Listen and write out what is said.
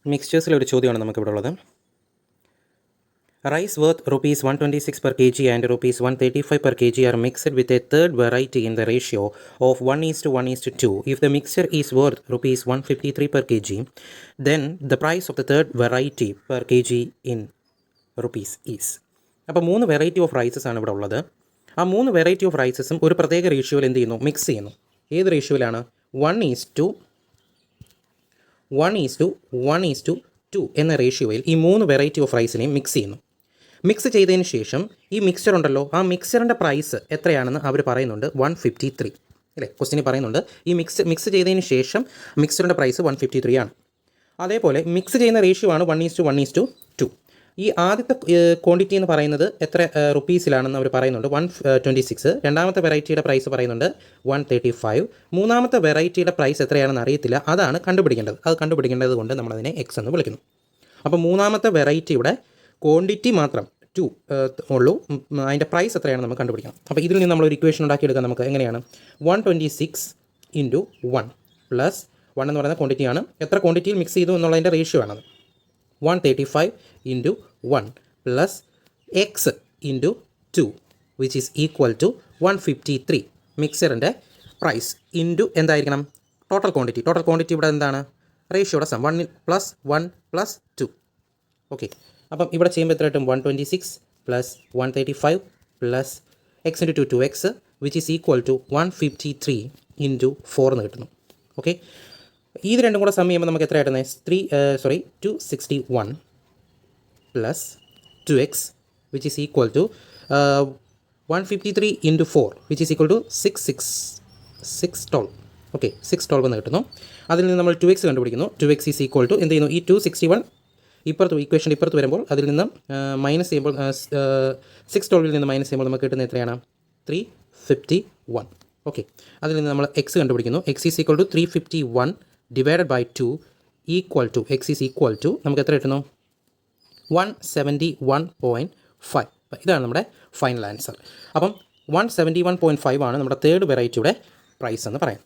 മിക്സ്ചേഴ്സിലൊരു ചോദ്യമാണ് നമുക്കിവിടെ ഉള്ളത്. Rice worth ₹126 per kg and ₹135 per kg are mixed with a third variety in the ratio of 1:1:2. If the mixture is worth ₹153 per kg, then the price of the third variety per kg in rupees is. അപ്പോൾ 3 variety of rises ആണ് ഇവിടെ ഉള്ളത്. ആ 3 variety of റൈസസും ഒരു പ്രത്യേക റേഷ്യോയിൽ എന്ത് ചെയ്യുന്നു? Mix ചെയ്യുന്നു. ഏത് റേഷ്യോയിലാണ്? 1:1:2 എന്ന റേഷ്യോയിൽ ഈ 3 വെറൈറ്റി ഓഫ് റൈസിനെയും മിക്സ് ചെയ്യുന്നു. മിക്സ് ചെയ്തതിന് ശേഷം ഈ മിക്സ്ചർ ഉണ്ടല്ലോ, ആ മിക്സ്ചറിൻ്റെ പ്രൈസ് എത്രയാണെന്ന് അവർ പറയുന്നുണ്ട്. 153 അല്ലേ? ക്വസ്റ്റിന് പറയുന്നുണ്ട് ഈ മിക്സ് ചെയ്തതിന് ശേഷം മിക്സ്ചറിൻ്റെ പ്രൈസ് 153 ആണ്. അതേപോലെ മിക്സ് ചെയ്യുന്ന റേഷ്യോ ആണ് 1:1:2. ഈ ആദ്യത്തെ ക്വാണ്ടിറ്റി എന്ന് പറയുന്നത് എത്ര റുപ്പീസിലാണെന്ന് അവർ പറയുന്നുണ്ട്, 126. രണ്ടാമത്തെ വെറൈറ്റിയുടെ പ്രൈസ് പറയുന്നുണ്ട് 135. മൂന്നാമത്തെ വെറൈറ്റിയുടെ പ്രൈസ് എത്രയാണെന്ന് അറിയത്തില്ല, അതാണ് കണ്ടുപിടിക്കേണ്ടത്. അത് കണ്ടുപിടിക്കേണ്ടത് കൊണ്ട് നമ്മളതിനെ എക്സ് എന്ന് വിളിക്കുന്നു. അപ്പോൾ മൂന്നാമത്തെ വെറൈറ്റിയുടെ ക്വാണ്ടിറ്റി മാത്രം 2 ഉള്ളൂ, അതിൻ്റെ പ്രൈസ് എത്രയാണെന്ന് നമുക്ക് കണ്ടുപിടിക്കണം. അപ്പോൾ ഇതിൽ നിന്ന് നമ്മളൊരു ഇക്വേഷൻ ഉണ്ടാക്കിയെടുക്കാം. നമുക്ക് എങ്ങനെയാണ്? 126 × 1 പ്ലസ് 1 എന്ന് പറയുന്ന ക്വാണ്ടിറ്റിയാണ്. എത്ര ക്വാണ്ടിറ്റിയിൽ മിക്സ് ചെയ്തു എന്നുള്ളതിൻ്റെ റേഷ്യോ ആണത്. 135 × 1 plus x × 2 which is equal to 153. മിക്സറിൻ്റെ പ്രൈസ് ഇൻറ്റു എന്തായിരിക്കണം? ടോട്ടൽ ക്വാണ്ടിറ്റി ഇവിടെ എന്താണ്? റേഷ്യോയുടെ സം 1 + 1 + 2. ഓക്കെ, അപ്പം ഇവിടെ ചെയ്യുമ്പോൾ എത്ര കിട്ടും? 126 plus 135 plus x × 2 2x which is equal to 153 × 4 എന്ന് കിട്ടുന്നു. ഓക്കെ, ഇത് രണ്ടും കൂടെ സം ചെയ്യുമ്പോൾ നമുക്ക് എത്ര കിട്ടുന്നത്? 261 plus 2x which is equal to 153 × 4 which is equal to 612. Okay, 612 എന്ന് കിട്ടുന്നു. അതിൽ നിന്ന് നമ്മൾ 2x കണ്ടുപിടിക്കുന്നു. 2x ഈസ് ഈക്വൽ ടു എന്ത് ചെയ്യുന്നു? ഈ 261 ഇക്വേഷൻ ഇപ്പുറത്ത് വരുമ്പോൾ അതിൽ നിന്ന് മൈനസ് ചെയ്യുമ്പോൾ 612 നിന്ന് മൈനസ് ചെയ്യുമ്പോൾ നമുക്ക് കിട്ടുന്നത് എത്രയാണ്? 351. ഓക്കെ, അതിൽ നിന്ന് നമ്മൾ എക്സ് കണ്ടുപിടിക്കുന്നു. X is equal to 351 divided by 2 equal to x is equal to നമുക്ക് എത്ര കിട്ടുന്നു? 171.5. ഇതാണ് നമ്മുടെ ഫൈനൽ ആൻസർ. അപ്പം 171.5 ആണ് നമ്മുടെ തേർഡ് വെറൈറ്റിയുടെ പ്രൈസ് എന്ന് പറയാം.